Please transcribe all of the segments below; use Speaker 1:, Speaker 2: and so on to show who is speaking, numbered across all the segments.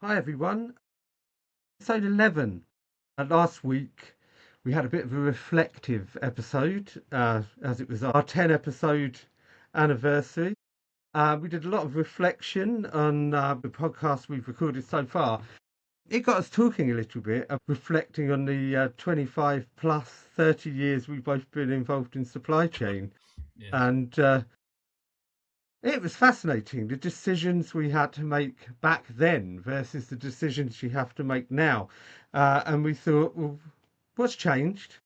Speaker 1: Hi everyone, episode 11. Last week we had a bit of a reflective episode as it was our 10 episode anniversary. We did a lot of reflection on the podcast we've recorded so far. It got us talking a little bit, reflecting on the 25 plus 30 years we've both been involved in supply chain.
Speaker 2: Yes.
Speaker 1: And it was fascinating, the decisions we had to make back then versus the decisions you have to make now. And we thought, well, what's changed?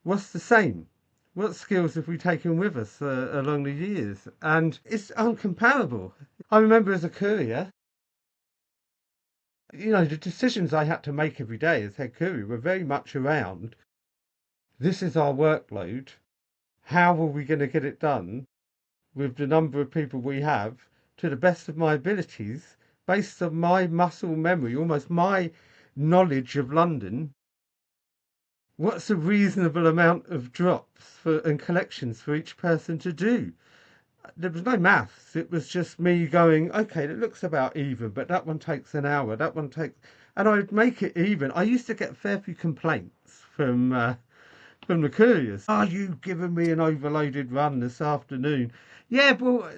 Speaker 1: What's the same? What skills have we taken with us along the years? And it's uncomparable. I remember as a courier, the decisions I had to make every day as head courier were very much around this is our workload. How are we going to get it done with the number of people we have to the best of my abilities, based on my muscle memory, almost my knowledge of London? What's a reasonable amount of drops and collections for each person to do? There was no maths. It was just me going, okay, it looks about even, but that one takes an hour. That one takes, and I would make it even. I used to get a fair few complaints from the couriers. Are you giving me an overloaded run this afternoon? Yeah, well,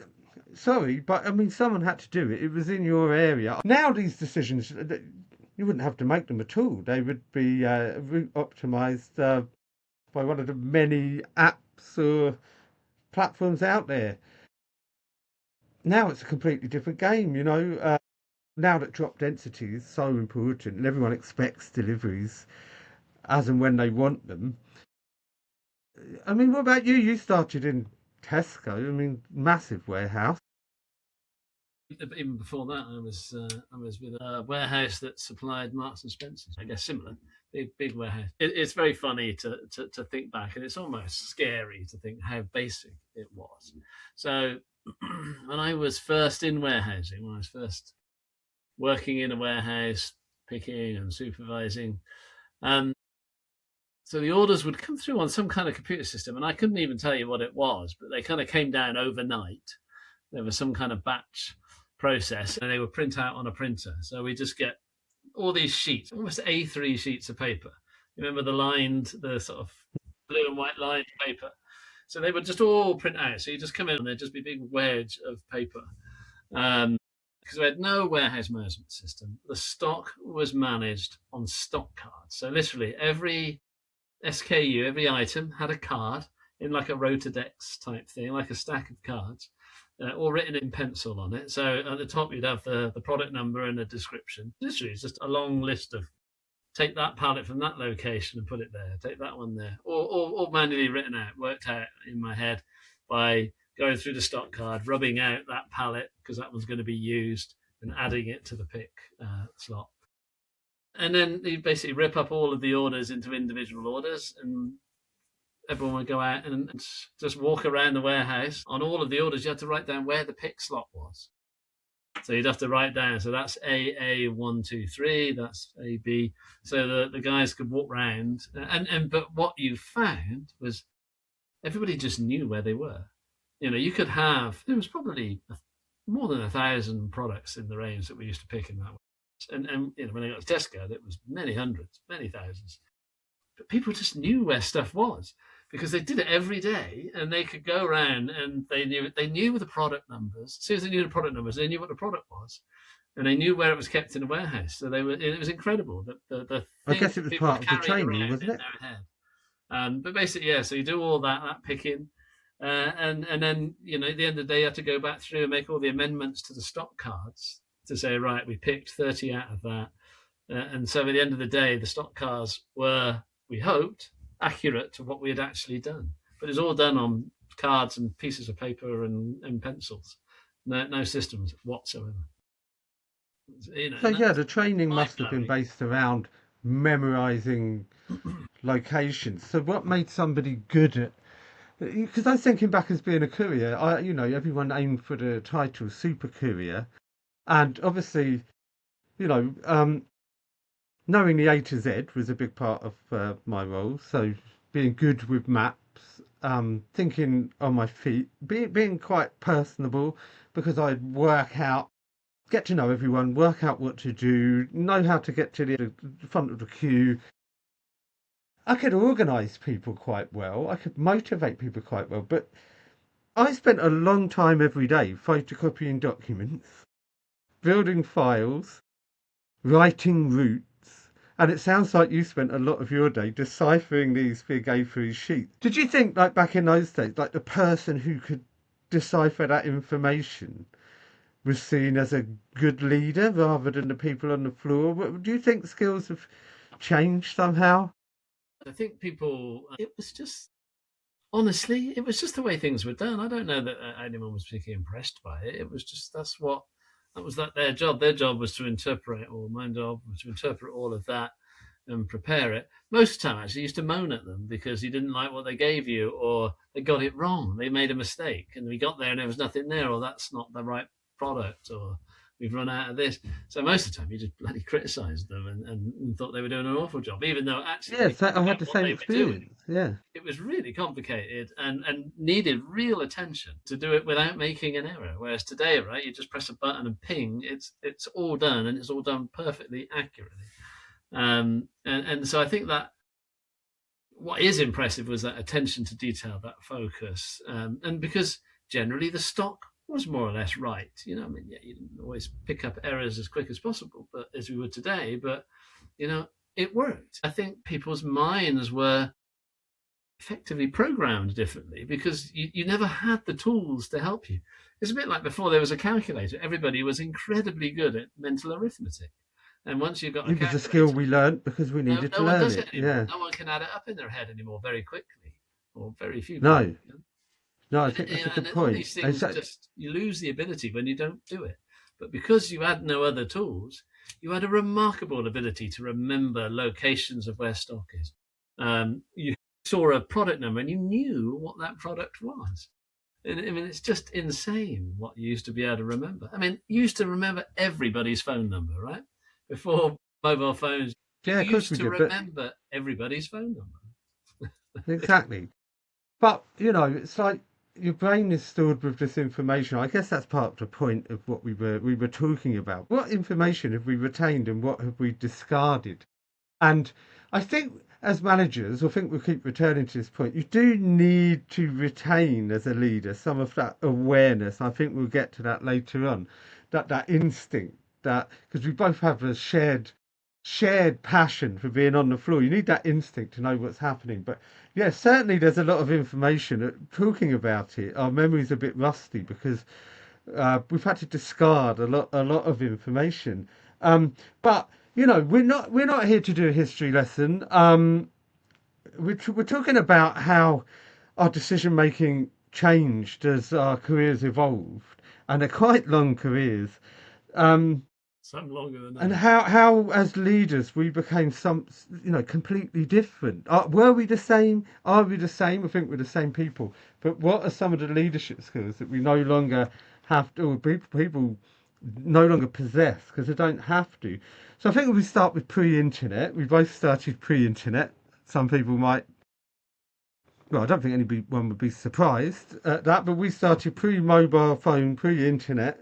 Speaker 1: sorry, but I mean, someone had to do it. It was in your area. Now these decisions, you wouldn't have to make them at all. They would be route optimized by one of the many apps or platforms out there. Now it's a completely different game, now that drop density is so important and everyone expects deliveries as and when they want them. I mean, what about you? You started in Tesco. I mean, massive warehouse.
Speaker 2: Even before that, I was with a warehouse that supplied Marks and Spencers. I guess similar, big warehouse. It's very funny to think back, and it's almost scary to think how basic it was. So when I was first in warehousing, when I was first working in a warehouse, picking and supervising, um, so the orders would come through on some kind of computer system, and I couldn't even tell you what it was, but they kind of came down overnight. There was some kind of batch process, and they would print out on a printer. So we just get all these sheets, almost A3 sheets of paper. You remember the sort of blue and white lined paper? So they would just all print out. So you just come in and there'd just be a big wedge of paper. Because we had no warehouse management system. The stock was managed on stock cards. So literally every SKU, every item had a card in like a Rolodex type thing, like a stack of cards, all written in pencil on it. So at the top you'd have the product number and a description. Literally, it's just a long list of take that pallet from that location and put it there. Take that one there, all manually written out, worked out in my head by going through the stock card, rubbing out that pallet because that one's going to be used, and adding it to the pick slot. And then you basically rip up all of the orders into individual orders, and everyone would go out and just walk around the warehouse. On all of the orders, you had to write down where the pick slot was. So you'd have to write down, so that's AA123, that's AB. So the guys could walk around. But what you found was everybody just knew where they were. You could have, there was probably more than 1,000 products in the range that we used to pick in that way. And when I got to Tesco, it was many hundreds, many thousands. But people just knew where stuff was because they did it every day, and they could go around and they knew the product numbers. As soon as they knew the product numbers, they knew what the product was, and they knew where it was kept in the warehouse. So it was incredible that the
Speaker 1: I
Speaker 2: things
Speaker 1: guess it
Speaker 2: that
Speaker 1: was
Speaker 2: people
Speaker 1: part of the
Speaker 2: carried
Speaker 1: training,
Speaker 2: around
Speaker 1: wasn't
Speaker 2: in
Speaker 1: it?
Speaker 2: their head. But basically, yeah. So you do all that picking, and then at the end of the day, you have to go back through and make all the amendments to the stock cards to say, right, we picked 30 out of that, and so at the end of the day, the stock cards were, we hoped, accurate to what we had actually done. But it's all done on cards and pieces of paper and pencils. No systems whatsoever.
Speaker 1: So
Speaker 2: And
Speaker 1: yeah,
Speaker 2: that's
Speaker 1: the training
Speaker 2: mind
Speaker 1: must have been
Speaker 2: blowing.
Speaker 1: based around memorizing locations. So what made somebody good at? Because I was thinking back as being a courier, everyone aimed for the title super courier, and obviously, you know, um, knowing the A to Z was a big part of my role. So being good with maps, thinking on my feet, being quite personable because I'd work out get to know everyone, work out what to do, know how to get to the front of the queue. I could organise people quite well. I could motivate people quite well. But I spent a long time every day photocopying documents, building files, writing routes. And it sounds like you spent a lot of your day deciphering these big A3 sheets. Did you think, like back in those days, like the person who could decipher that information was seen as a good leader rather than the people on the floor? Do you think skills have changed somehow?
Speaker 2: I think people, it was just, honestly, it was just the way things were done. I don't know that anyone was particularly impressed by it. It was just, that was like their job. Their job was to interpret, or my job was to interpret all of that and prepare it. Most of the time, actually, you used to moan at them because you didn't like what they gave you, or they got it wrong. They made a mistake, and we got there and there was nothing there, or that's not the right product, or we've run out of this. So most of the time, you just bloody criticised them and thought they were doing an awful job, even though actually
Speaker 1: Yes, I had the
Speaker 2: what
Speaker 1: same
Speaker 2: they were doing,
Speaker 1: experience. Yeah.
Speaker 2: it was really complicated and needed real attention to do it without making an error. Whereas today, right, you just press a button and ping, it's all done, and it's all done perfectly accurately. And so I think that what is impressive was that attention to detail, that focus, and because generally the stock was more or less right. You know, I mean, yeah, you didn't always pick up errors as quick as possible, but as we would today, but you know, it worked. I think people's minds were effectively programmed differently because you never had the tools to help you. It's a bit like before there was a calculator. Everybody was incredibly good at mental arithmetic. And once you've got a
Speaker 1: It was a skill
Speaker 2: calculator,
Speaker 1: we learnt because we
Speaker 2: no,
Speaker 1: needed to
Speaker 2: no one
Speaker 1: learn
Speaker 2: does
Speaker 1: it.
Speaker 2: it anymore.
Speaker 1: Yeah.
Speaker 2: No one can add it up in their head anymore very quickly, or very few people
Speaker 1: No,
Speaker 2: can.
Speaker 1: no, I
Speaker 2: And,
Speaker 1: think that's a
Speaker 2: and
Speaker 1: good
Speaker 2: all
Speaker 1: point.
Speaker 2: these things
Speaker 1: So,
Speaker 2: just, you lose the ability when you don't do it. But because you had no other tools, you had a remarkable ability to remember locations of where stock is. You saw a product number and you knew what that product was. And, I mean, it's just insane what you used to be able to remember. I mean, you used to remember everybody's phone number, right? Before mobile phones, you
Speaker 1: yeah, of course
Speaker 2: used
Speaker 1: we
Speaker 2: to
Speaker 1: did, but
Speaker 2: remember everybody's phone number.
Speaker 1: exactly. But, you know, it's like your brain is stored with this information. I guess that's part of the point of what we were talking about. What information have we retained and what have we discarded? And I think as managers, I think we'll keep returning to this point, you do need to retain as a leader some of that awareness. I think we'll get to that later on. That instinct, that because we both have a shared passion for being on the floor. You need that instinct to know what's happening. But yeah, certainly there's a lot of information. Talking about it, our memory's a bit rusty because we've had to discard a lot of information. But you know, we're not here to do a history lesson. We're talking about how our decision making changed as our careers evolved, and they're quite long careers. Um,
Speaker 2: Some longer than
Speaker 1: and
Speaker 2: others.
Speaker 1: how as leaders we became completely different. Were we the same? Are we the same? I think we're the same people. But what are some of the leadership skills that we no longer have to, or people no longer possess because they don't have to? So I think we start with pre-internet. We both started pre-internet. Some people might. Well, I don't think anyone would be surprised at that, but we started pre-mobile phone, pre-internet.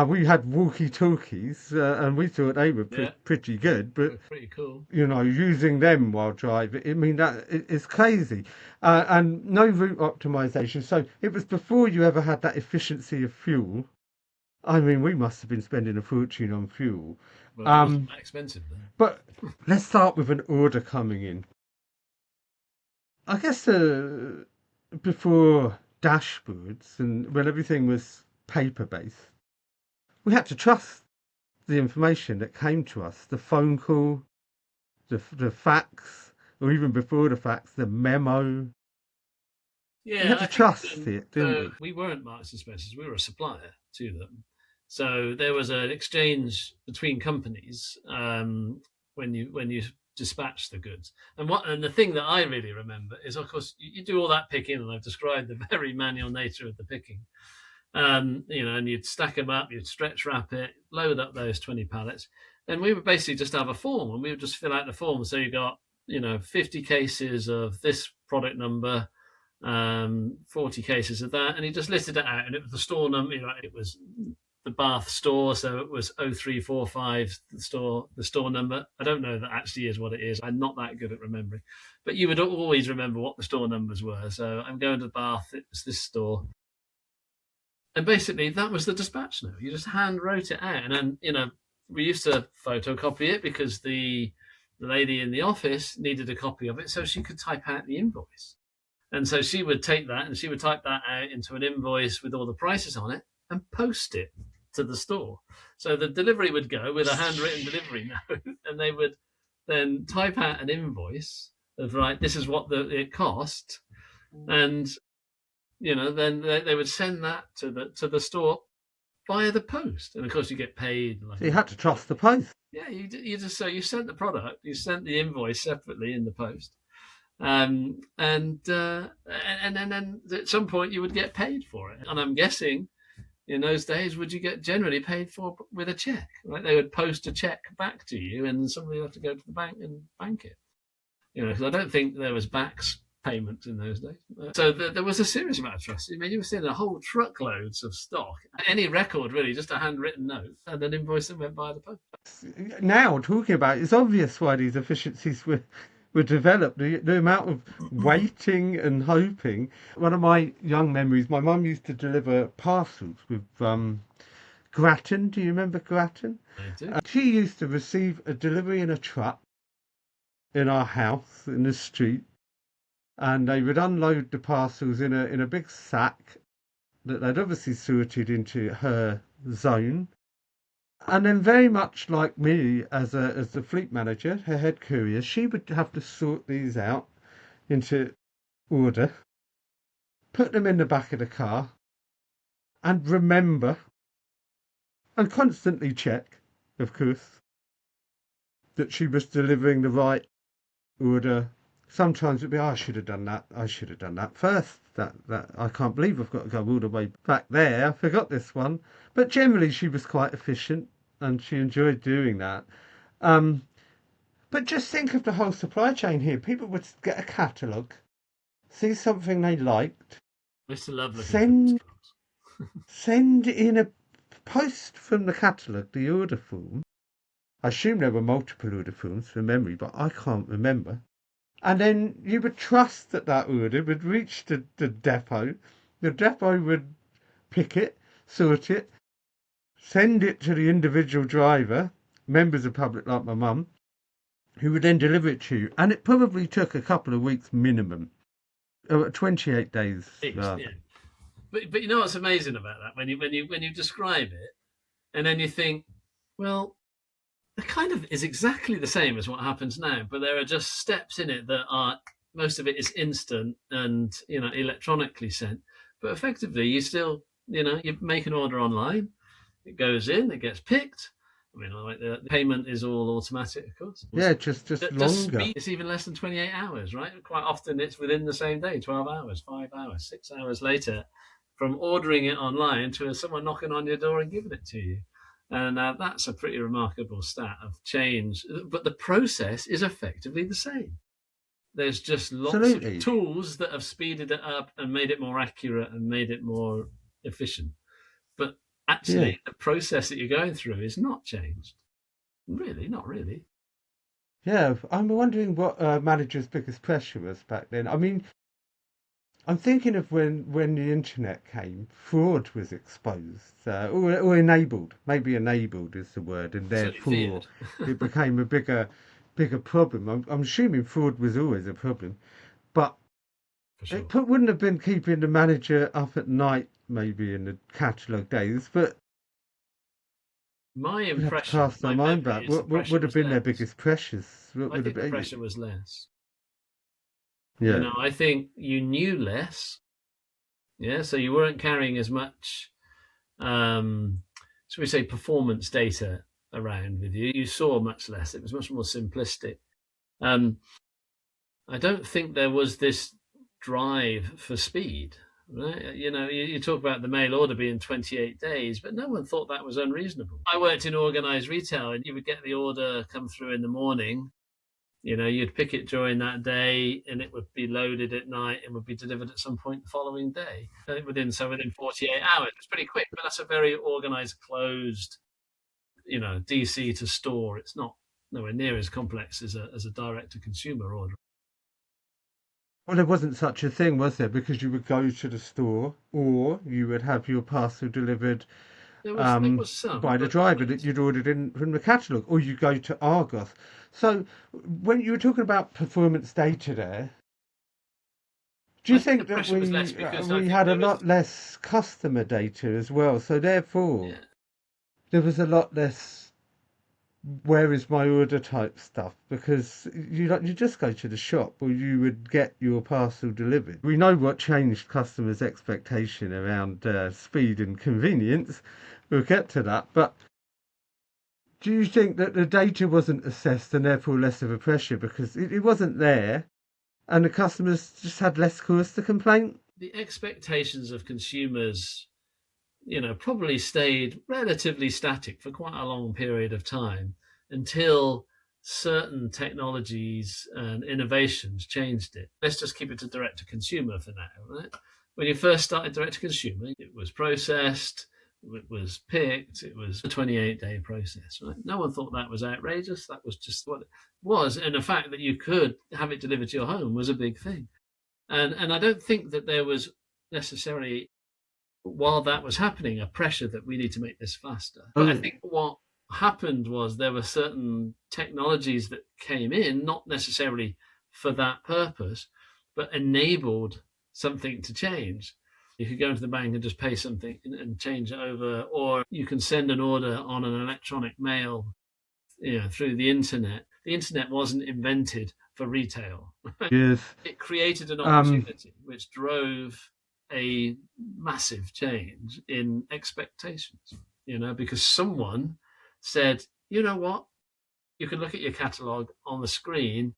Speaker 1: We had walkie-talkies, and we thought they were
Speaker 2: Yeah,
Speaker 1: pretty good. But
Speaker 2: pretty cool.
Speaker 1: using them while driving, I mean it's crazy, and no route optimization. So it was before you ever had that efficiency of fuel. I mean, we must have been spending a fortune on fuel.
Speaker 2: Well, it wasn't
Speaker 1: Um,
Speaker 2: that expensive then.
Speaker 1: but let's start with an order coming in. I guess before dashboards and when everything was paper-based, we had to trust the information that came to us, the phone call, the fax, or even before the fax, the memo. We
Speaker 2: Yeah,
Speaker 1: had
Speaker 2: I
Speaker 1: to
Speaker 2: think
Speaker 1: trust it, didn't
Speaker 2: so.
Speaker 1: we?
Speaker 2: We weren't Marks and Spencers; we were a supplier to them. So there was an exchange between companies when you dispatch the goods. And the thing that I really remember is, of course, you do all that picking, and I've described the very manual nature of the picking. And you'd stack them up, you'd stretch wrap it, load up those 20 pallets. And we would basically just have a form and we would just fill out the form. So you got, 50 cases of this product number, 40 cases of that. And he just listed it out and it was the store number, it was the Bath store, so it was 0345, the store number. I don't know that actually is what it is. I'm not that good at remembering, but you would always remember what the store numbers were. So I'm going to Bath. It's this store, and basically that was the dispatch note. You just hand wrote it out, and then we used to photocopy it because the lady in the office needed a copy of it so she could type out the invoice. And so she would take that and she would type that out into an invoice with all the prices on it and post it to the store. So the delivery would go with a handwritten delivery note, and they would then type out an invoice of, right, this is what it cost. And, then they would send that to the store via the post. And of course you get paid.
Speaker 1: So you had to trust the post.
Speaker 2: Yeah, you sent the product, you sent the invoice separately in the post. And then at some point you would get paid for it. And I'm guessing in those days, would you get generally paid for with a check? Right? They would post a check back to you, and somebody would have to go to the bank and bank it. Because I don't think there was backs payments in those days. So there was a serious amount of trust. I mean, you were seeing a whole truckloads of stock. Any record, really, just a handwritten note and an invoice that went by the post.
Speaker 1: Now, talking about it, it's obvious why these efficiencies were developed. The amount of waiting and hoping. One of my young memories, my mum used to deliver parcels with gratin. Do you remember gratin?
Speaker 2: I do.
Speaker 1: She used to receive a delivery in a truck in our house in the street, and they would unload the parcels in a big sack that they'd obviously sorted into her zone. And then, very much like me as the fleet manager, her head courier, she would have to sort these out into order, put them in the back of the car, and remember, and constantly check, of course, that she was delivering the right order. Sometimes it'd be, I should have done that first. That I can't believe I've got to go all the way back there. I forgot this one. But generally she was quite efficient and she enjoyed doing that. But just think of the whole supply chain here. People would get a catalogue, see something they liked, send in a post from the catalogue, the order form. I assume there were multiple order forms from memory, but I can't remember. And then you would trust that order would reach the depot. The depot would pick it, sort it, send it to the individual driver, members of the public like my mum, who would then deliver it to you. And it probably took a couple of weeks minimum, 28 days.
Speaker 2: Yeah. But you know what's amazing about that? When you describe it, and then you think, well, it kind of is exactly the same as what happens now, but there are just steps in it that are, most of it is instant and, electronically sent. But effectively, you still, you make an order online, it goes in, it gets picked. I mean, the payment is all automatic, of course.
Speaker 1: Yeah, just longer.
Speaker 2: It's even less than 28 hours, right? Quite often it's within the same day, 12 hours, 5 hours, 6 hours later, from ordering it online to someone knocking on your door and giving it to you. And that's a pretty remarkable stat of change. But the process is effectively the same. There's just lots of tools that have speeded it up and made it more accurate and made it more efficient. But actually, the process that you're going through is not changed. Really, not really.
Speaker 1: Yeah, I'm wondering what managers' biggest pressure was back then. I mean, I'm thinking of when the internet came, fraud was exposed or enabled. Maybe enabled is the word, and therefore it became a bigger problem. I'm assuming fraud was always a problem, but
Speaker 2: sure.
Speaker 1: It wouldn't have been keeping the manager up at night, maybe in the catalogue days. But
Speaker 2: my impression,
Speaker 1: cast our mind back. What would have been their biggest pressures?
Speaker 2: I think the pressure was less.
Speaker 1: Yeah.
Speaker 2: I think you knew less. Yeah, so you weren't carrying as much, shall we say, performance data around with you. You saw much less. It was much more simplistic. I don't think there was this drive for speed. Right? You talk about the mail order being 28 days, but no one thought that was unreasonable. I worked in organised retail, and you would get the order come through in the morning, You'd pick it during that day, and it would be loaded at night and would be delivered at some point the following day. Within 48 hours. It's pretty quick, but that's a very organized, closed, DC to store. It's not nowhere near as complex as a direct to consumer order.
Speaker 1: Well, there wasn't such a thing, was there? Because you would go to the store, or you would have your parcel delivered
Speaker 2: There was some
Speaker 1: by the driver that you'd ordered in from the catalogue, or you go to Argos. So, when you were talking about performance data there, do you think that we had a lot less customer data as well? So therefore, there was a lot less where is my order type stuff, because you just go to the shop or you would get your parcel delivered. We know what changed customers' expectation around speed and convenience. We'll get to that, but do you think that the data wasn't assessed and therefore less of a pressure because it wasn't there and the customers just had less cause to complain?
Speaker 2: The expectations of consumers probably stayed relatively static for quite a long period of time until certain technologies and innovations changed it. Let's just keep it to direct to consumer for now, right? When you first started direct to consumer, it was processed, it was picked, it was a 28-day process, right? No one thought that was outrageous. That was just what it was. And the fact that you could have it delivered to your home was a big thing. And I don't think that there was necessarily, while that was happening, a pressure that we need to make this faster. But I think what happened was there were certain technologies that came in, not necessarily for that purpose, but enabled something to change. You could go into the bank and just pay something and change it over, or you can send an order on an electronic mail, through the internet. The internet wasn't invented for retail.
Speaker 1: Yes.
Speaker 2: It created an opportunity which drove a massive change in expectations, because someone said, you know what, you can look at your catalogue on the screen,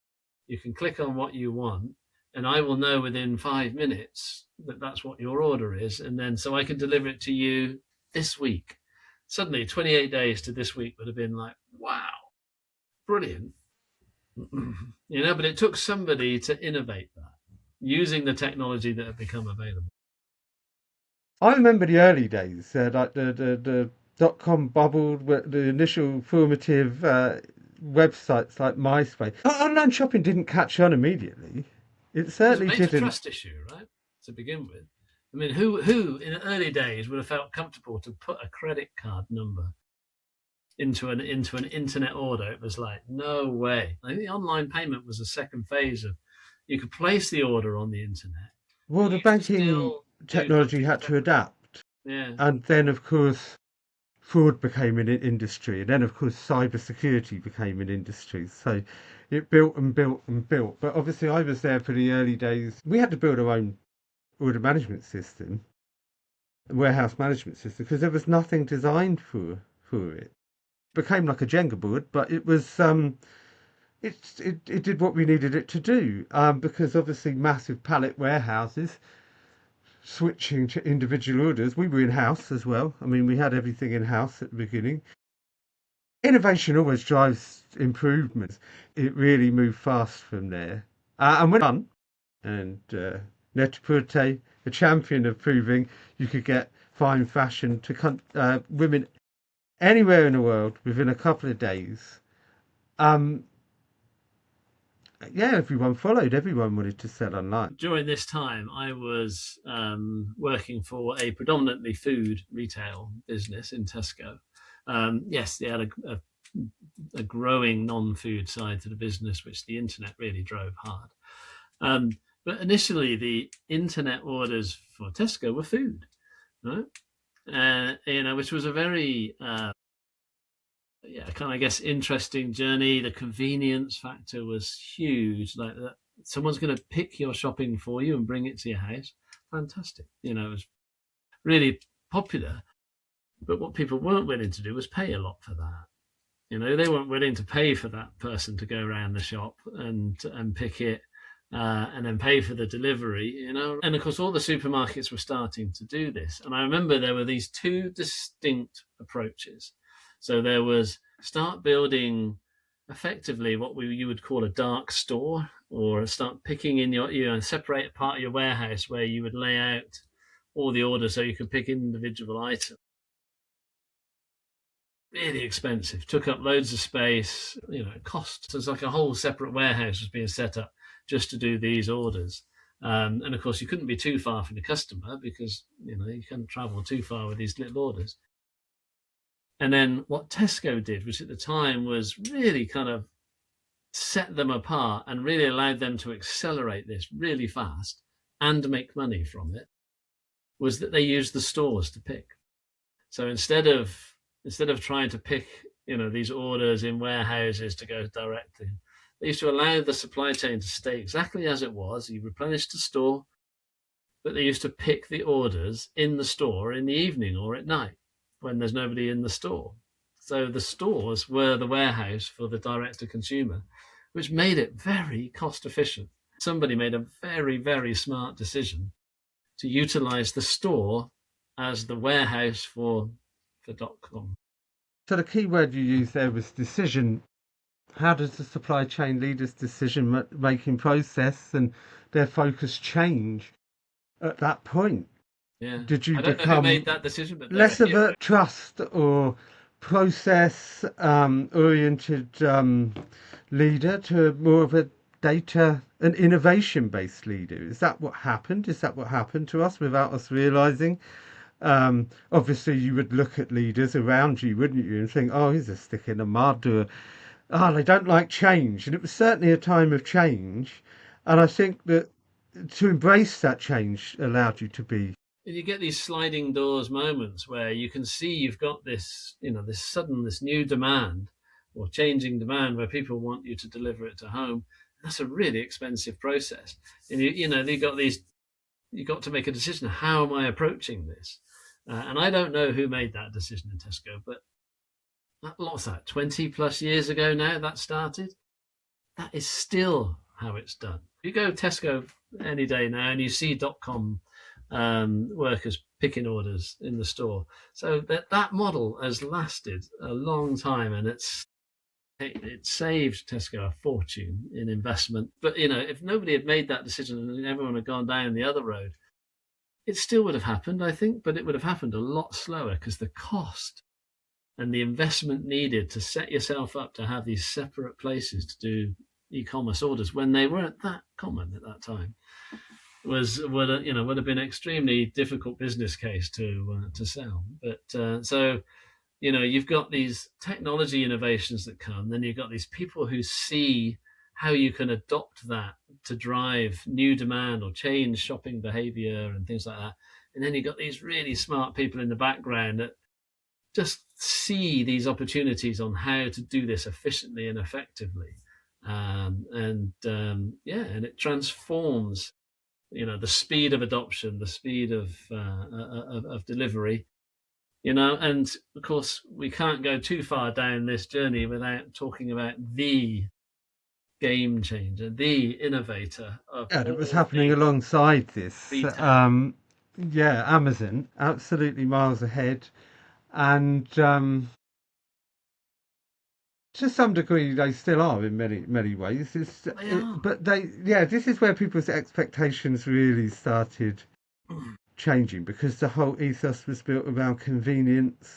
Speaker 2: you can click on what you want, and I will know within 5 minutes that that's what your order is. And then so I can deliver it to you this week. Suddenly 28 days to this week would have been like, wow, brilliant. But it took somebody to innovate that using the technology that had become available.
Speaker 1: I remember the early days, like the .com bubble, the initial formative websites like MySpace. Online shopping didn't catch on immediately. It certainly didn't.
Speaker 2: It's a trust issue, right, to begin with. I mean, who in the early days would have felt comfortable to put a credit card number into an internet order? It was like, no way. I think the online payment was the second phase of, you could place the order on the internet.
Speaker 1: Well, the banking technology had to adapt.
Speaker 2: Yeah.
Speaker 1: And then, of course, fraud became an industry. And then, of course, cybersecurity became an industry. So it built and built and built. But obviously, I was there for the early days. We had to build our own order management system, warehouse management system, because there was nothing designed for it. It became like a Jenga board, but it was it did what we needed it to do, because obviously massive pallet warehouses switching to individual orders. We were in-house as well. I mean, we had everything in-house at the beginning. Innovation always drives improvements. It really moved fast from there. And when done, and Net-a-Porter, a champion of proving you could get fine fashion to women anywhere in the world within a couple of days. Everyone followed. Everyone wanted to sell online.
Speaker 2: During this time, I was working for a predominantly food retail business in Tesco. Yes, they had a growing non-food side to the business, which the internet really drove hard. But initially, the internet orders for Tesco were food, right? Which was a very kind of, I guess, interesting journey. The convenience factor was huge. Like that, someone's going to pick your shopping for you and bring it to your house. Fantastic. It was really popular. But what people weren't willing to do was pay a lot for that. They weren't willing to pay for that person to go around the shop and pick it and then pay for the delivery. And of course, all the supermarkets were starting to do this. And I remember there were these two distinct approaches. So there was start building effectively what you would call a dark store, or start picking in your separate part of your warehouse where you would lay out all the orders so you could pick individual items. Really expensive, took up loads of space, cost. So it's like a whole separate warehouse was being set up just to do these orders. And of course, you couldn't be too far from the customer because you couldn't travel too far with these little orders. And then what Tesco did, which at the time was really kind of set them apart and really allowed them to accelerate this really fast and make money from it, was that they used the stores to pick. So instead of trying to pick these orders in warehouses to go directly, they used to allow the supply chain to stay exactly as it was. You replenished the store, but they used to pick the orders in the store in the evening or at night when there's nobody in the store. So the stores were the warehouse for the direct to consumer, which made it very cost efficient. Somebody made a very, very smart decision to utilize the store as the warehouse for .com.
Speaker 1: So the key word you used there was decision. How does the supply chain leaders' decision-making process and their focus change at that point?
Speaker 2: Yeah.
Speaker 1: Did you
Speaker 2: I don't know who
Speaker 1: become
Speaker 2: made that decision, but
Speaker 1: less of a trust or process oriented leader to more of a data and innovation based leader? Is that what happened? Is that what happened to us without us realizing? Obviously you would look at leaders around you, wouldn't you, and think, oh, he's a stick in the mud, or oh, they don't like change. And it was certainly a time of change, and I think that to embrace that change allowed you to be.
Speaker 2: You get these sliding doors moments where you can see you've got this this new demand or changing demand where people want you to deliver it to home. That's a really expensive process, and you got to make a decision. How am I approaching this? And I don't know who made that decision in Tesco, but what's that, 20 plus years ago now that started? That is still how it's done. You go Tesco any day now and you see .com workers picking orders in the store. So that model has lasted a long time, and it saved Tesco a fortune in investment. But if nobody had made that decision and everyone had gone down the other road, it still would have happened, I think, but it would have happened a lot slower because the cost and the investment needed to set yourself up to have these separate places to do e-commerce orders when they weren't that common at that time would have been an extremely difficult business case to sell. But so you've got these technology innovations that come, then you've got these people who see how you can adopt that to drive new demand or change shopping behavior and things like that. And then you've got these really smart people in the background that just see these opportunities on how to do this efficiently and effectively. And it transforms, the speed of adoption, the speed of delivery, and of course we can't go too far down this journey without talking about the game changer, the innovator of
Speaker 1: It was happening alongside this. Amazon, absolutely miles ahead. And to some degree, they still are in many ways. But this is where people's expectations really started changing, because the whole ethos was built around convenience.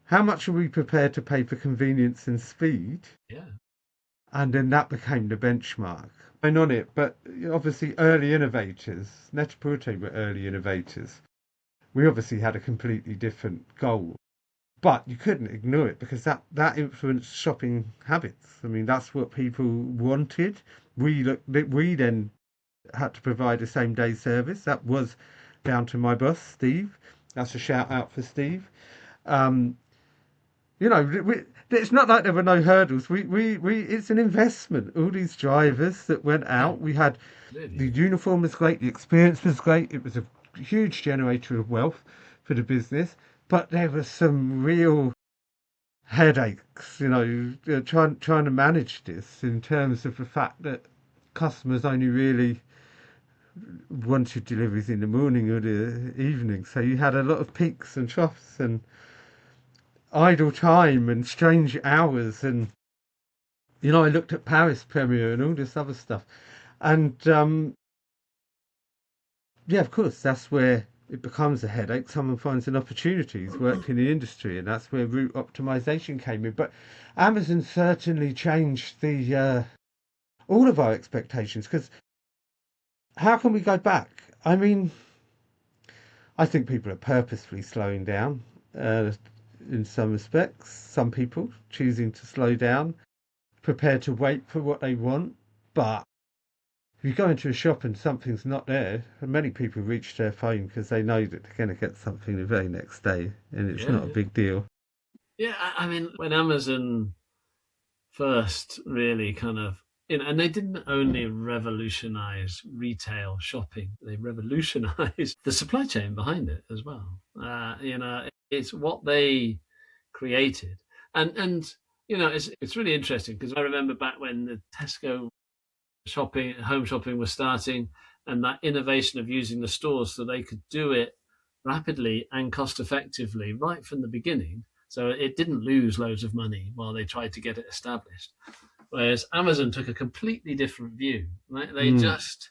Speaker 1: How much are we prepared to pay for convenience and speed?
Speaker 2: Yeah.
Speaker 1: And then that became the benchmark. And on it, but obviously early innovators, Net-a-Porter were early innovators. We obviously had a completely different goal. But you couldn't ignore it because that influenced shopping habits. I mean, that's what people wanted. We then had to provide a same day service. That was down to my boss, Steve. That's a shout out for Steve. It's not like there were no hurdles. It's an investment. All these drivers that went out, we had the uniform was great, the experience was great. It was a huge generator of wealth for the business. But there were some real headaches, trying to manage this in terms of the fact that customers only really wanted deliveries in the morning or the evening. So you had a lot of peaks and troughs and idle time and strange hours. And I looked at Paris Premier and all this other stuff. And yeah, of course, that's where it becomes a headache. Someone finds an opportunity, who's worked in the industry, and that's where route optimization came in. But Amazon certainly changed the all of our expectations, because how can we go back? I mean, I think people are purposefully slowing down uh, in some respects. Some people choosing to slow down, prepared to wait for what they want. But if you go into a shop and something's not there, many people reach their phone because they know that they're going to get something the very next day, and it's
Speaker 2: Yeah,
Speaker 1: not a big deal.
Speaker 2: yeah. I mean, when Amazon first really kind of, and they didn't only revolutionize retail shopping, they revolutionized the supply chain behind it as well. It's what they created. And it's really interesting because I remember back when the Tesco shopping, home shopping was starting, and that innovation of using the stores so they could do it rapidly and cost effectively right from the beginning. So it didn't lose loads of money while they tried to get it established. Whereas Amazon took a completely different view. Right? They
Speaker 1: Mm,
Speaker 2: just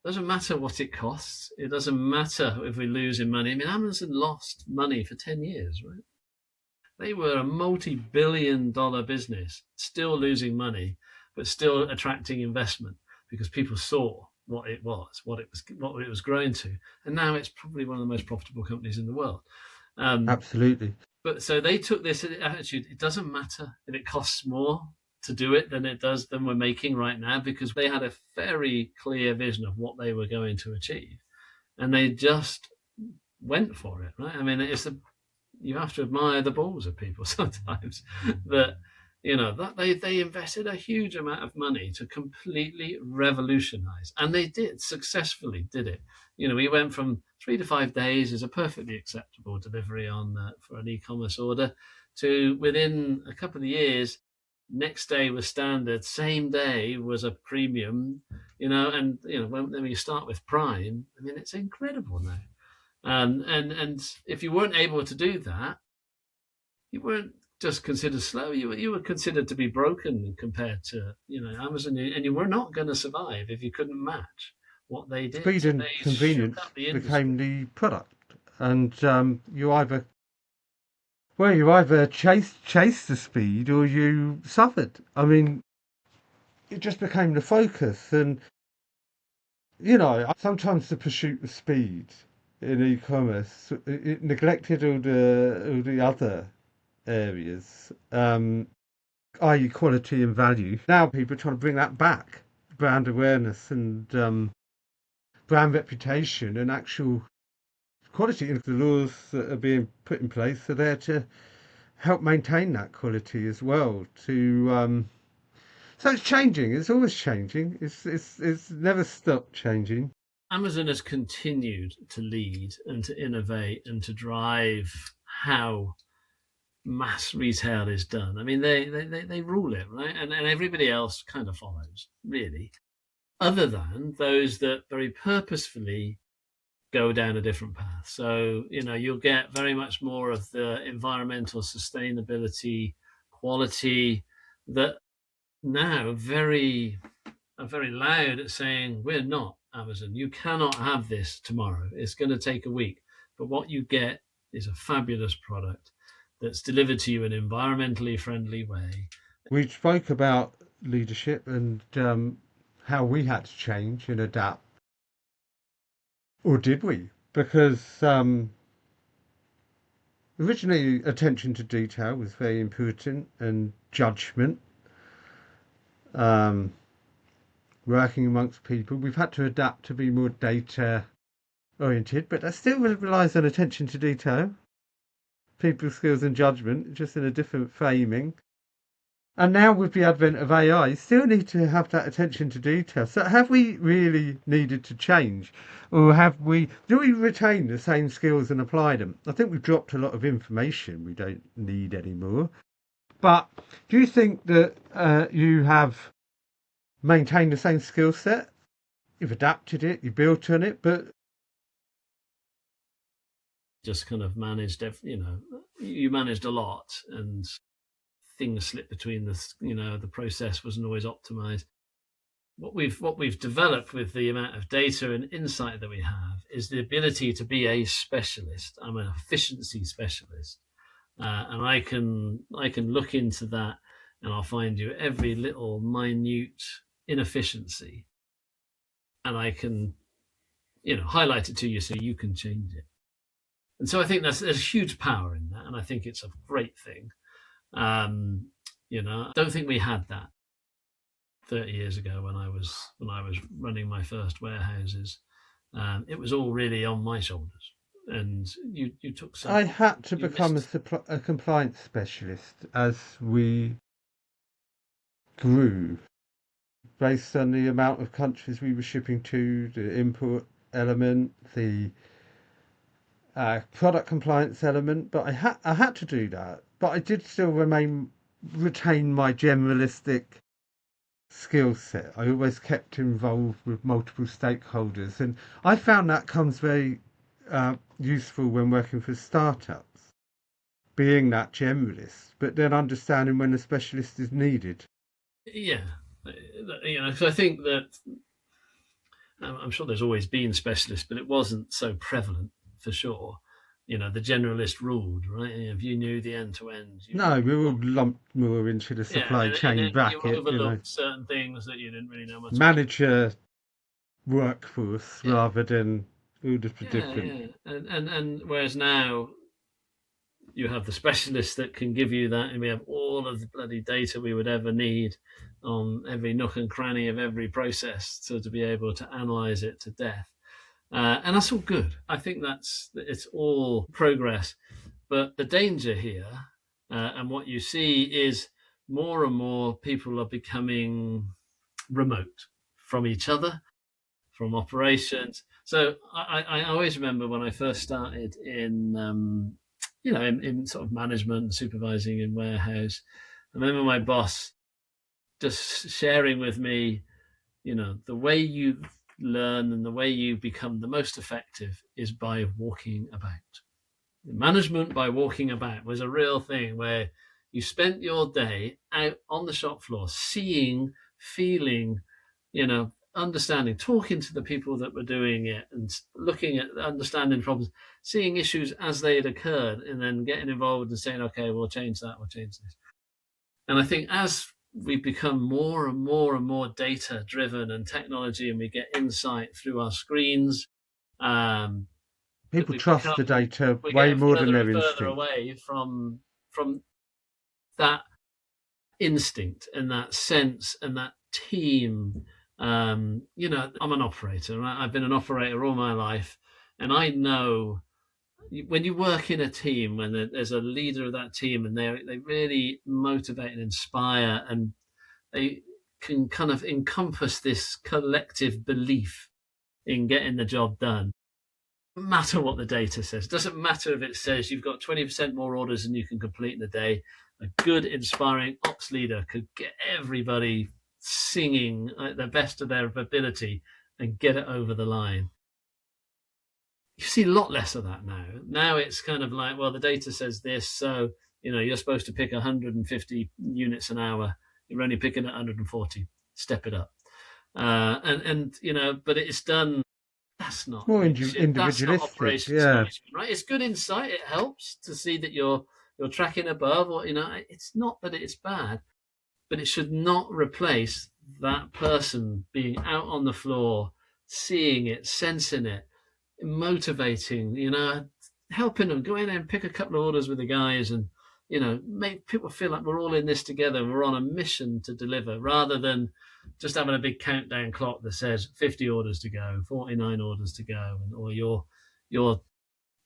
Speaker 2: doesn't matter what it costs. It doesn't matter if we lose in money. I mean, Amazon lost money for 10 years, right? They were a multi-billion-dollar business, still losing money, but still attracting investment because people saw what it was growing to, and now it's probably one of the most profitable companies in the world. Um,
Speaker 1: absolutely.
Speaker 2: but so they took this attitude: it doesn't matter if it costs more to do it than we're making right now, because they had a very clear vision of what they were going to achieve, and they just went for it. Right? I mean, you have to admire the balls of people sometimes that that they invested a huge amount of money to completely revolutionize, and they did it. We went from 3 to 5 days as a perfectly acceptable delivery on for an e-commerce order to within a couple of years, next day was standard, same day was a premium. And when you start with Prime, I mean, it's incredible now. And if you weren't able to do that, you weren't just considered slow. You were considered to be broken compared to Amazon, and you were not going to survive if you couldn't match what they did.
Speaker 1: Speed
Speaker 2: So
Speaker 1: and
Speaker 2: they shook
Speaker 1: convenience
Speaker 2: up the industry.
Speaker 1: became the product, and you either chased the speed or you suffered. I mean, it just became the focus, and sometimes the pursuit of speed in e-commerce it neglected all the other areas, i.e., quality and value. Now people are trying to bring that back, brand awareness and brand reputation and actual quality. And the laws that are being put in place are there to help maintain that quality as well. So it's changing. It's always changing. It's never stopped changing.
Speaker 2: Amazon has continued to lead and to innovate and to drive how mass retail is done. I mean, they rule it, right? And everybody else kind of follows, really, other than those that very purposefully go down a different path. So, you'll get very much more of the environmental sustainability quality that now are very loud at saying, we're not Amazon. You cannot have this tomorrow. It's going to take a week. But what you get is a fabulous product that's delivered to you in an environmentally friendly way.
Speaker 1: We spoke about leadership and how we had to change and adapt, or did we? Because originally attention to detail was very important and judgment. Um, Working amongst people, we've had to adapt to be more data oriented, but that still relies on attention to detail, people skills and judgment, just in a different framing. And now with the advent of AI, you still need to have that attention to detail. So have we really needed to change? Or do we retain the same skills and apply them? I think we've dropped a lot of information we don't need anymore. But do you think that you have maintained the same skill set? You've adapted it, you built on it, but
Speaker 2: Just kind of managed, you managed a lot, and things slip between the process wasn't always optimized. What we've developed with the amount of data and insight that we have is the ability to be a specialist. I'm an efficiency specialist, and I can look into that, and I'll find you every little minute inefficiency, and I can highlight it to you so you can change it. And so I think there's huge power in that, and I think it's a great thing. I don't think we had that 30 years ago when I was running my first warehouses. It was all really on my shoulders, and you took some.
Speaker 1: I had to become a compliance specialist as we grew, based on the amount of countries we were shipping to, the import element, the product compliance element. But I had to do that. But I did still retain my generalistic skill set. I always kept involved with multiple stakeholders, and I found that comes very useful when working for startups, being that generalist, but then understanding when a specialist is needed.
Speaker 2: Yeah, because I think that I'm sure there's always been specialists, but it wasn't so prevalent for sure. The generalist ruled, right? If you knew the end to end,
Speaker 1: no, we were lumped more into the supply chain bracket.
Speaker 2: You overlooked certain things that you didn't really know much.
Speaker 1: Manager workforce rather than all the different.
Speaker 2: And whereas now you have the specialists that can give you that, and we have all of the bloody data we would ever need on every nook and cranny of every process to be able to analyze it to death. And that's all good. I think it's all progress. But the danger here, and what you see is more and more people are becoming remote from each other, from operations. So I always remember when I first started in sort of management and supervising in warehouse, I remember my boss just sharing with me, the way you learn and the way you become the most effective is by walking about. Management by walking about was a real thing where you spent your day out on the shop floor, seeing, feeling, understanding, talking to the people that were doing it and looking at understanding problems, seeing issues as they had occurred, and then getting involved and saying, okay, we'll change that, we'll change this. And I think as we become more and more and more data driven and technology, and we get insight through our screens,
Speaker 1: people trust the data way more than their instinct.
Speaker 2: Further away from that instinct and that sense and that team. I'm an operator, right? I've been an operator all my life, and I know when you work in a team, when there's a leader of that team, and they really motivate and inspire, and they can kind of encompass this collective belief in getting the job done. No matter what the data says, it doesn't matter if it says you've got 20% more orders than you can complete in a day. A good, inspiring ops leader could get everybody singing at the best of their ability and get it over the line. You see a lot less of that now. Now it's kind of like, well, the data says this, so you're supposed to pick 150 units an hour. You're only picking 140. Step it up, but it's done. That's not
Speaker 1: more individualistic.
Speaker 2: Right? It's good insight. It helps to see that you're tracking above, or it's not that it's bad. But it should not replace that person being out on the floor, seeing it, sensing it, motivating, helping them, go in and pick a couple of orders with the guys and, make people feel like we're all in this together. We're on a mission to deliver, rather than just having a big countdown clock that says 50 orders to go, 49 orders to go, or you're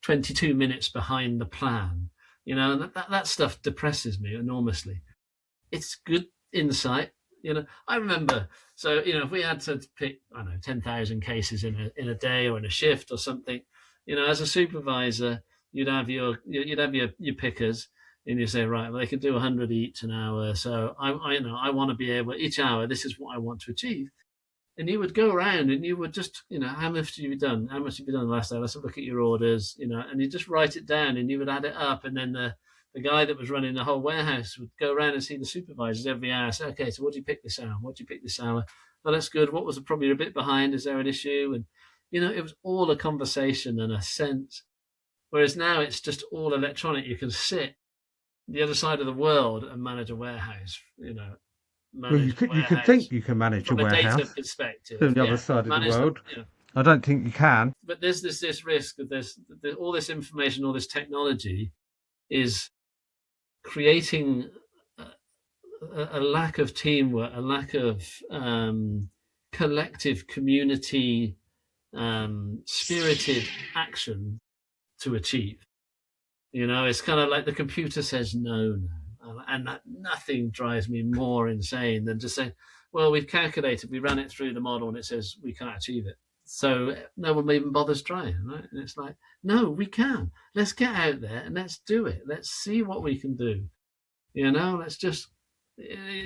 Speaker 2: 22 minutes behind the plan. That stuff depresses me enormously. It's good insight. I remember, so, if we had to pick, 10,000 cases in a day or in a shift or something, as a supervisor, you'd have your pickers, and you say, right, well, they can do 100 each an hour. So I want to be able, each hour, this is what I want to achieve. And you would go around and you would just, how much have you done? How much have you done last hour? Let's look at your orders, and you just write it down, and you would add it up, and then the guy that was running the whole warehouse would go around and see the supervisors every hour. Say, okay, so what do you pick this hour? What do you pick this hour? Oh, that's good. What was the problem? You're a bit behind. Is there an issue? And it was all a conversation and a sense. Whereas now it's just all electronic. You can sit the other side of the world and manage a warehouse.
Speaker 1: Well, you could think you can manage a
Speaker 2: from a data
Speaker 1: warehouse
Speaker 2: perspective.
Speaker 1: from the other side of the world. I don't think you can.
Speaker 2: But there's this risk that all this information, all this technology is creating a lack of teamwork, a lack of collective community spirited action to achieve. It's kind of like the computer says no, and that nothing drives me more insane than just saying, well, we've calculated, we ran it through the model and it says we can't achieve it. So no one even bothers trying, right? And it's like, no, we can. Let's get out there and let's do it. Let's see what we can do. Let's just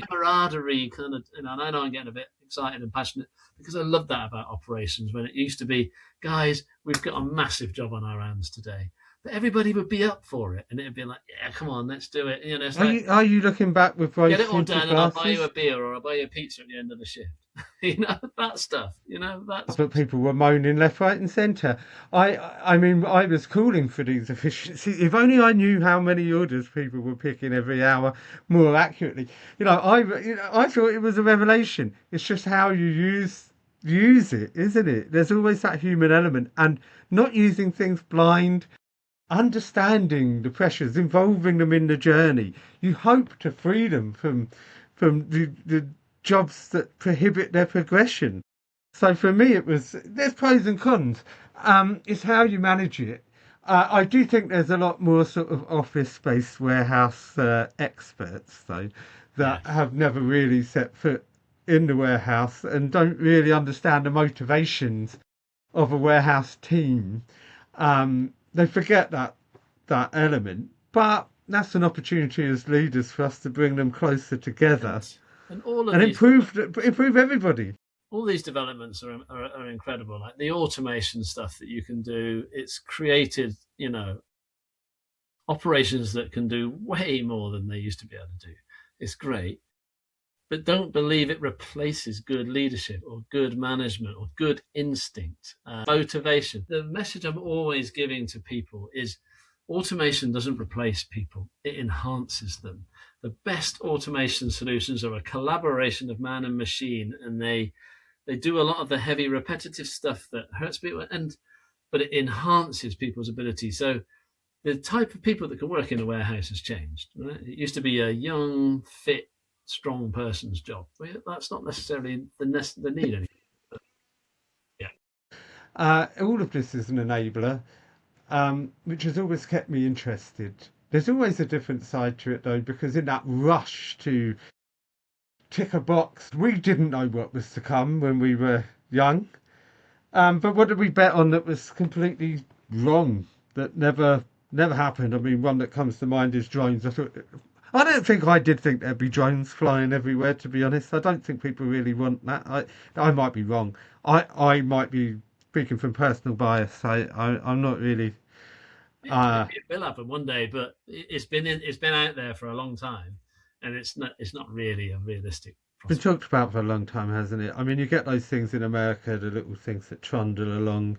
Speaker 2: camaraderie kind of. And I know I'm getting a bit excited and passionate because I love that about operations. When it used to be, guys, we've got a massive job on our hands today. But everybody would be up for it, and it'd be like, "Yeah, come on, let's do it." It's
Speaker 1: are you looking back with rose
Speaker 2: get it all
Speaker 1: tinted
Speaker 2: done,
Speaker 1: glasses?
Speaker 2: and I'll buy you a beer or I'll buy you a pizza at the end of the shift. That stuff. That's.
Speaker 1: But people were moaning left, right, and centre. I mean, I was calling for these efficiencies. If only I knew how many orders people were picking every hour more accurately. I thought it was a revelation. It's just how you use it, isn't it? There's always that human element, and not using things blind. Understanding the pressures, involving them in the journey. You hope to free them from the jobs that prohibit their progression. So for me, there's pros and cons. It's how you manage it. I do think there's a lot more sort of office space warehouse experts though that have never really set foot in the warehouse and don't really understand the motivations of a warehouse team. They forget that element, but that's an opportunity as leaders for us to bring them closer together and improve everybody.
Speaker 2: All these developments are incredible. Like the automation stuff that you can do, it's created, operations that can do way more than they used to be able to do. It's great. But don't believe it replaces good leadership or good management or good instinct, motivation. The message I'm always giving to people is automation doesn't replace people, it enhances them. The best automation solutions are a collaboration of man and machine, and they do a lot of the heavy repetitive stuff that hurts people, but it enhances people's ability. So the type of people that can work in a warehouse has changed. Right? It used to be a young, fit, strong person's job. That's not necessarily the need anymore.
Speaker 1: All of this is an enabler, which has always kept me interested. There's always a different side to it though, because in that rush to tick a box, we didn't know what was to come when we were young. But what did we bet on that was completely wrong, that never happened? I mean, one that comes to mind is drones. I don't think I did think there'd be drones flying everywhere, to be honest. I don't think people really want that. I might be wrong. I might be speaking from personal bias. I'm not really.
Speaker 2: It will happen one day, but it's been out there for a long time, and it's not really a realistic.
Speaker 1: It's been talked about for a long time, hasn't it? I mean, you get those things in America, the little things that trundle along,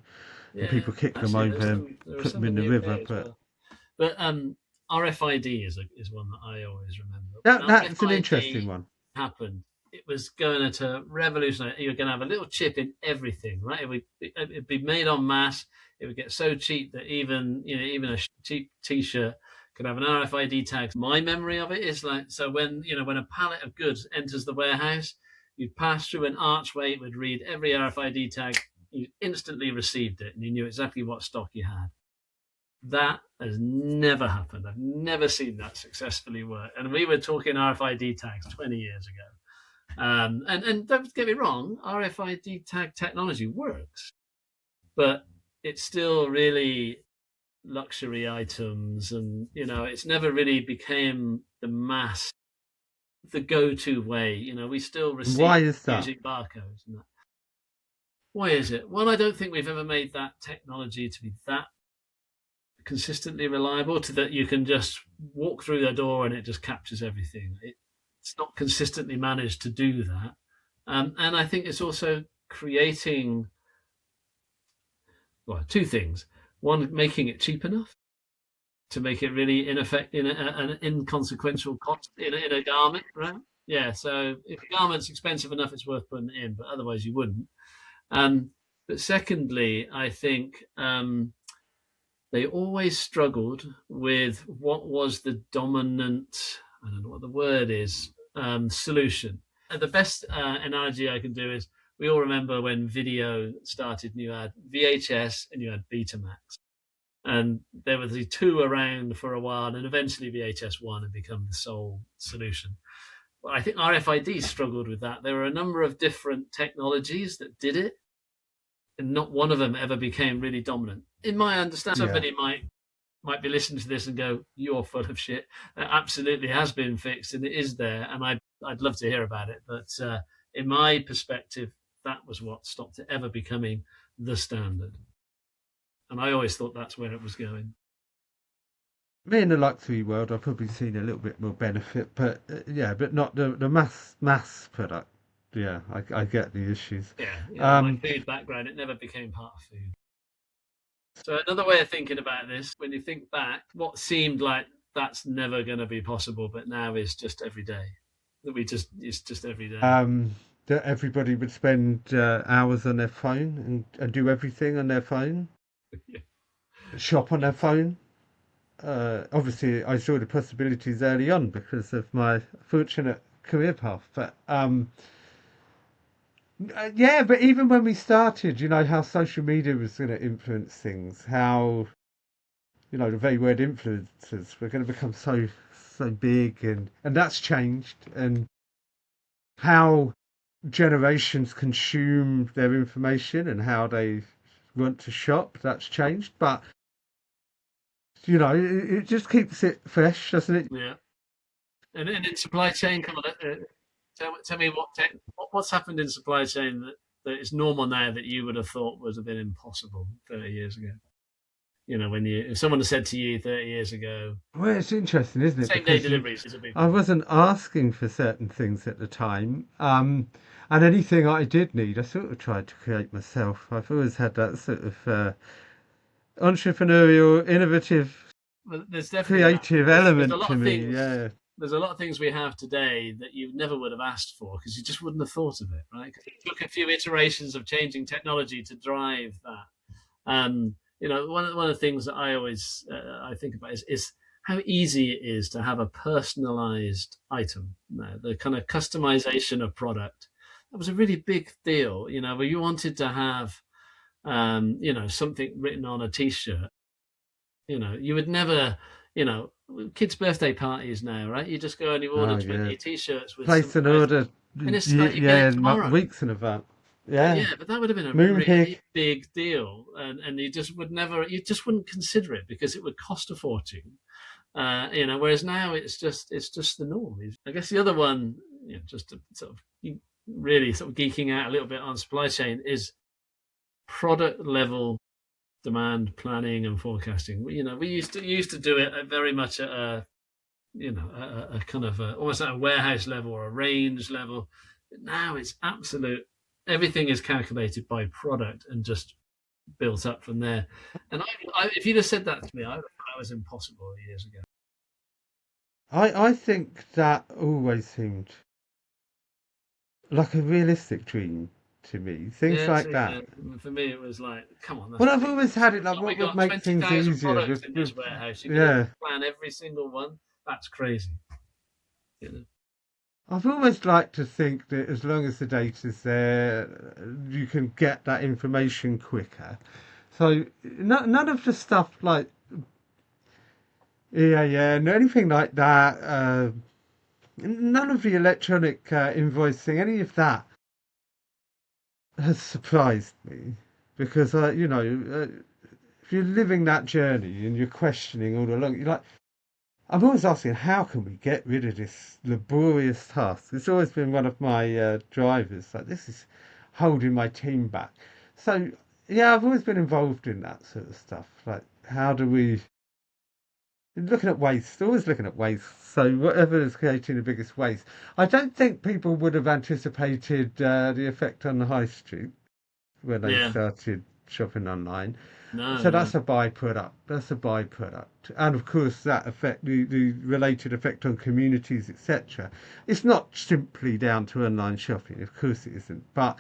Speaker 1: and people kick them over and put them in the river.
Speaker 2: But RFID is one that I always remember.
Speaker 1: That's an interesting one.
Speaker 2: Happened. It was going to revolutionize. You're going to have a little chip in everything, right? It'd be made en masse. It would get so cheap that even a cheap T-shirt could have an RFID tag. My memory of it is like, so when a pallet of goods enters the warehouse, you'd pass through an archway. It would read every RFID tag. You instantly received it, and you knew exactly what stock you had. That has never happened. I've never seen that successfully work. And we were talking RFID tags 20 years ago. And don't get me wrong, RFID tag technology works, but it's still really luxury items, and it's never really became the go-to way. We still receive using barcodes and that. Why is it? Well, I don't think we've ever made that technology to be that consistently reliable to that you can just walk through the door and it just captures everything. It's not consistently managed to do that. And I think it's also creating, well, two things. One, making it cheap enough to make it really an inconsequential cost in a garment, right? Yeah. So if a garment's expensive enough, it's worth putting it in, but otherwise you wouldn't. But secondly, I think they always struggled with what was the dominant, I don't know what the word is, solution. The best analogy I can do is we all remember when video started and you had VHS and you had Betamax. And there were the two around for a while, and eventually VHS won and become the sole solution. But I think RFID struggled with that. There were a number of different technologies that did it, and not one of them ever became really dominant. In my understanding, somebody might be listening to this and go, "You're full of shit." It absolutely has been fixed, and it is there, and I'd love to hear about it. But in my perspective, that was what stopped it ever becoming the standard. And I always thought that's where it was going.
Speaker 1: Me in the luxury world, I've probably seen a little bit more benefit, but but not the mass product. Yeah, I get the issues.
Speaker 2: Yeah, my food background, it never became part of food. So another way of thinking about this, when you think back, what seemed like that's never going to be possible, but now is just every day. It's just every day.
Speaker 1: That everybody would spend hours on their phone and do everything on their phone,
Speaker 2: Yeah.
Speaker 1: shop on their phone. Obviously, I saw the possibilities early on because of my fortunate career path. But but even when we started, how social media was going to influence things, how the very word influencers were going to become so big, and that's changed, and how generations consume their information and how they want to shop, that's changed. But it just keeps it fresh, doesn't it?
Speaker 2: Yeah. And in supply chain, come on, tell me what's happened in supply chain that is normal now that you would have thought would have been impossible 30 years ago. If someone had said to you 30 years ago,
Speaker 1: Well, it's interesting, isn't it?
Speaker 2: Same day deliveries is a big
Speaker 1: I wasn't asking for certain things at the time. And anything I did need, I sort of tried to create myself. I've always had that sort of entrepreneurial, innovative,
Speaker 2: there's definitely
Speaker 1: creative element to me. Yeah.
Speaker 2: There's a lot of things we have today that you never would have asked for because you just wouldn't have thought of it, right? Because it took a few iterations of changing technology to drive that. One of the things that I always I think about is how easy it is to have a personalized item. The kind of customization of product. That was a really big deal, where you wanted to have, something written on a T-shirt. You would never, kids' birthday parties now, right? You just go and you order 20 T-shirts with
Speaker 1: place an order,
Speaker 2: and it's
Speaker 1: weeks in advance.
Speaker 2: But that would have been a really big deal, and you just wouldn't consider it because it would cost a fortune. Whereas now it's just the norm. I guess the other one, just to sort of really sort of geeking out a little bit on supply chain is product level demand planning and forecasting. We used to do it very much at a kind of almost at a warehouse level or a range level. But now it's absolute. Everything is calculated by product and just built up from there. And if you'd have said that to me, I would have thought that was impossible years ago.
Speaker 1: I think that always seemed like a realistic dream to me. Things like that.
Speaker 2: For me, it was like, come on.
Speaker 1: Well, I've always had it like, what would make things easier?
Speaker 2: In this warehouse, you can plan every single one. That's crazy.
Speaker 1: I've always liked to think that as long as the data's there, you can get that information quicker. So none of the stuff like anything like that. None of the electronic invoicing, any of that, has surprised me because if you're living that journey and you're questioning all along, you're like. I'm always asking, how can we get rid of this laborious task? It's always been one of my drivers. Like, this is holding my team back. So, I've always been involved in that sort of stuff. Like, how do we looking at waste, always looking at waste. So whatever is creating the biggest waste. I don't think people would have anticipated the effect on the high street when they
Speaker 2: Yeah.
Speaker 1: started shopping online.
Speaker 2: No,
Speaker 1: So
Speaker 2: no.
Speaker 1: that's a byproduct. That's a byproduct, and of course that effect, the related effect on communities, etc. It's not simply down to online shopping. Of course it isn't. But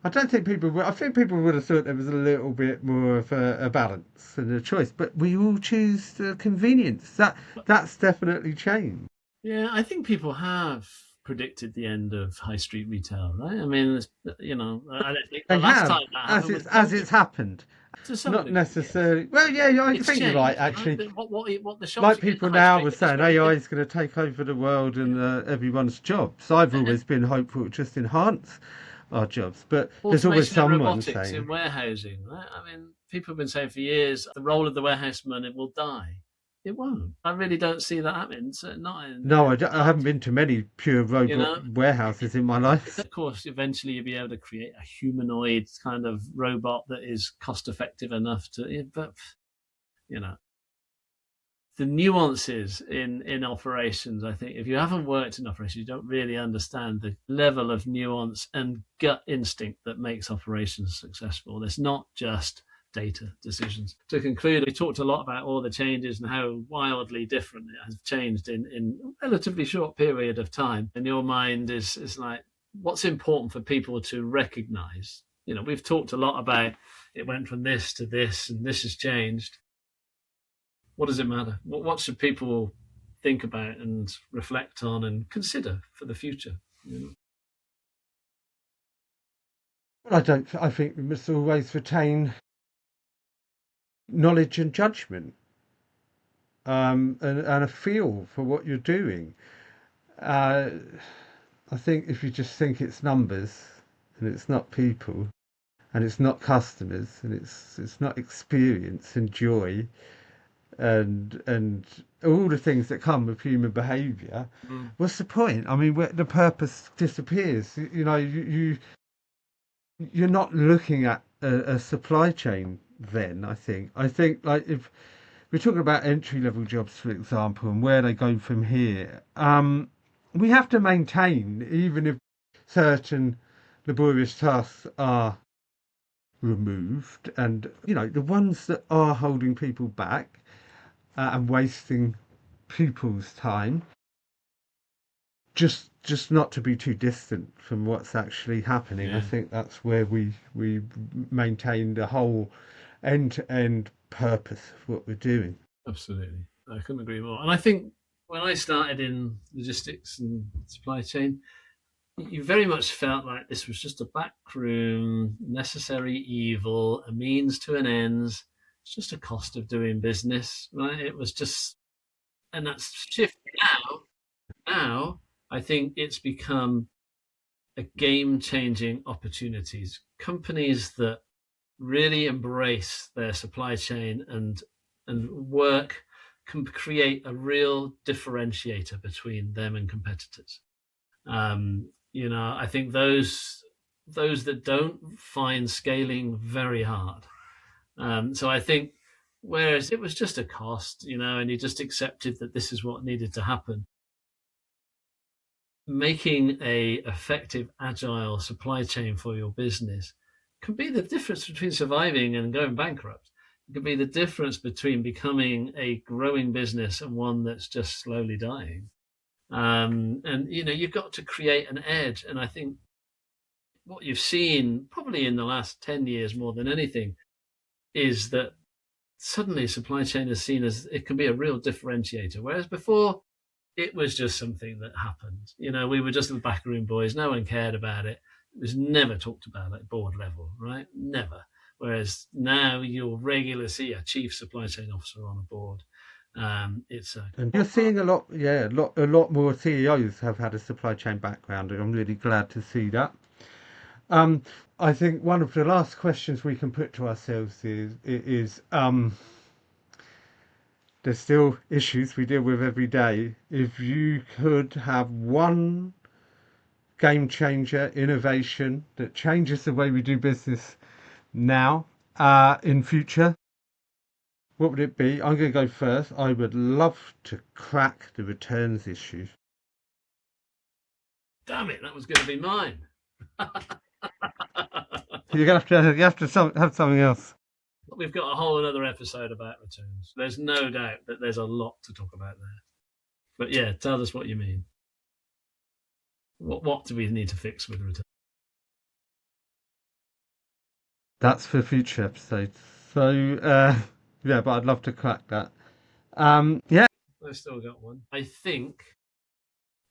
Speaker 1: I don't think people. I think people would have thought there was a little bit more of a balance and a choice. But we all choose convenience. That's definitely changed.
Speaker 2: Yeah, I think people have predicted the end of high street retail, right? I mean, I don't think the
Speaker 1: They
Speaker 2: last
Speaker 1: have,
Speaker 2: time that happened was
Speaker 1: as
Speaker 2: COVID.
Speaker 1: it's happened.
Speaker 2: To some
Speaker 1: Not
Speaker 2: degree, yes.
Speaker 1: necessarily. Well, yeah, I
Speaker 2: It's
Speaker 1: think you're right.
Speaker 2: changed, right?
Speaker 1: Actually,
Speaker 2: What the shops
Speaker 1: like
Speaker 2: are in the
Speaker 1: people
Speaker 2: high
Speaker 1: now
Speaker 2: street
Speaker 1: were
Speaker 2: is
Speaker 1: saying,
Speaker 2: very
Speaker 1: AI
Speaker 2: different.
Speaker 1: is going to take over the world and everyone's jobs. I've always been hopeful it just enhance our jobs, but there's always
Speaker 2: Automation and
Speaker 1: someone
Speaker 2: robotics in
Speaker 1: saying,
Speaker 2: warehousing, right? I mean, people have been saying for years the role of the warehouseman it will die. It won't. I really don't see that happening. So not in
Speaker 1: "No,
Speaker 2: the
Speaker 1: I haven't been to many pure
Speaker 2: you
Speaker 1: robot
Speaker 2: know.
Speaker 1: warehouses in my life."
Speaker 2: Of course, eventually you'll be able to create a humanoid kind of robot that is cost effective enough to, but you know, the nuances in operations. I think if you haven't worked in operations, you don't really understand the level of nuance and gut instinct that makes operations successful. It's not just data decisions. To conclude, we talked a lot about all the changes and how wildly different it has changed in a relatively short period of time. And your mind is like, what's important for people to recognize? We've talked a lot about it went from this to this and this has changed. What does it matter? What should people think about and reflect on and consider for the future?
Speaker 1: I don't. I think we must always retain knowledge and judgment, and a feel for what you're doing. Uh, I think if you just think it's numbers and it's not people and it's not customers and it's not experience and joy and all the things that come with human behaviour,
Speaker 2: Mm.
Speaker 1: what's the point? I mean, the purpose disappears. You're not looking at a supply chain then. I think like if we're talking about entry level jobs, for example, and where they go from here, we have to maintain, even if certain laborious tasks are removed, and the ones that are holding people back and wasting people's time, just not to be too distant from what's actually happening. I
Speaker 2: Yeah,
Speaker 1: think that's where we maintain the whole end to end purpose of what we're doing.
Speaker 2: absolutely. I couldn't agree more. And I think when I started in logistics and supply chain, you very much felt like this was just a backroom, necessary evil, a means to an end. It's just a cost of doing business, right? It was just, and that's shifted now. Now, I think it's become a game changing opportunities. Companies that really embrace their supply chain and work can create a real differentiator between them and competitors. I think those that don't find scaling very hard. So I think whereas it was just a cost, and you just accepted that this is what needed to happen, making a effective agile supply chain for your business can be the difference between surviving and going bankrupt. It can be the difference between becoming a growing business and one that's just slowly dying. And you've got to create an edge. And I think what you've seen probably in the last 10 years more than anything is that suddenly supply chain is seen as it can be a real differentiator. Whereas before it was just something that happened. We were just the backroom boys. No one cared about it. It was never talked about at board level, right? Never. Whereas now you'll regularly see a chief supply chain officer on a board. It's a
Speaker 1: And you're seeing a lot, yeah, a lot more CEOs have had a supply chain background, and I'm really glad to see that. Um, I think one of the last questions we can put to ourselves is there's still issues we deal with every day. If you could have one game changer innovation that changes the way we do business now, in future, What would it be? I'm going to go first. I would love to crack the returns issue.
Speaker 2: Damn it, that was going to be mine.
Speaker 1: You're going to have something else.
Speaker 2: We've got a whole another episode about returns. There's no doubt that there's a lot to talk about there. But yeah, tell us what you mean. What do we need to fix with returns?
Speaker 1: That's for future episodes. So yeah, but I'd love to crack that. Yeah.
Speaker 2: I've still got one. I think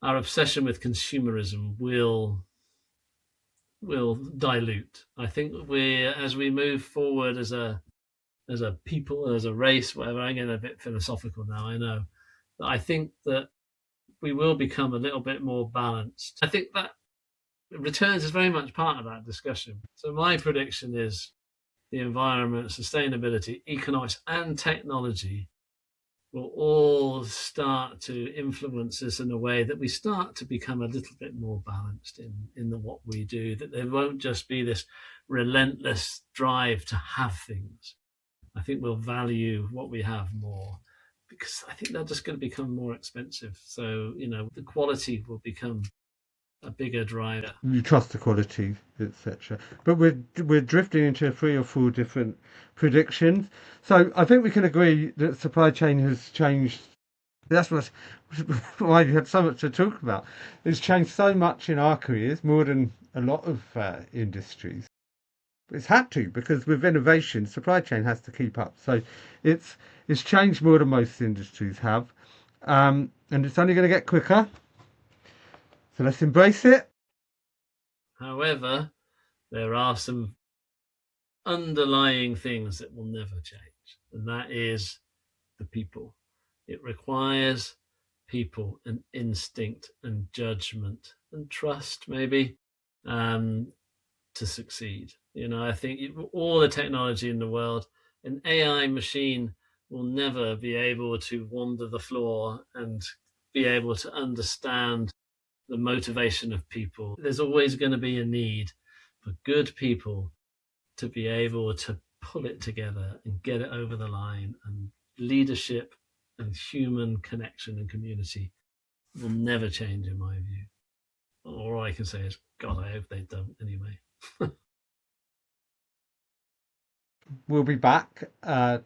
Speaker 2: our obsession with consumerism will dilute. I think as we move forward as a people, as a race, whatever. I'm getting a bit philosophical now, I know. But I think that we will become a little bit more balanced. I think that returns is very much part of that discussion. So my prediction is the environment, sustainability, economics, and technology will all start to influence us in a way that we start to become a little bit more balanced in what we do, that there won't just be this relentless drive to have things. I think we'll value what we have more, because I think they're just going to become more expensive. So, the quality will become a bigger driver.
Speaker 1: You trust the quality, etc. But we're drifting into 3 or 4 different predictions. So I think we can agree that supply chain has changed. That's why you had so much to talk about. It's changed so much in our careers, more than a lot of industries. It's had to, because with innovation, supply chain has to keep up. So it's changed more than most industries have, and it's only going to get quicker. So let's embrace it.
Speaker 2: However, there are some underlying things that will never change, and that is the people. It requires people and instinct and judgment and trust, maybe, to succeed. I think all the technology in the world, an AI machine will never be able to wander the floor and be able to understand the motivation of people. There's always going to be a need for good people to be able to pull it together and get it over the line. And leadership and human connection and community will never change, in my view. All I can say is, God, I hope they don't anyway.
Speaker 1: We'll be back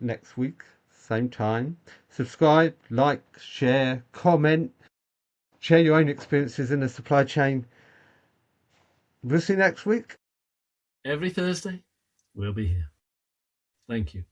Speaker 1: next week, same time. Subscribe, like, share, comment, share your own experiences in the supply chain. We'll see you next week.
Speaker 2: Every Thursday, we'll be here. Thank you.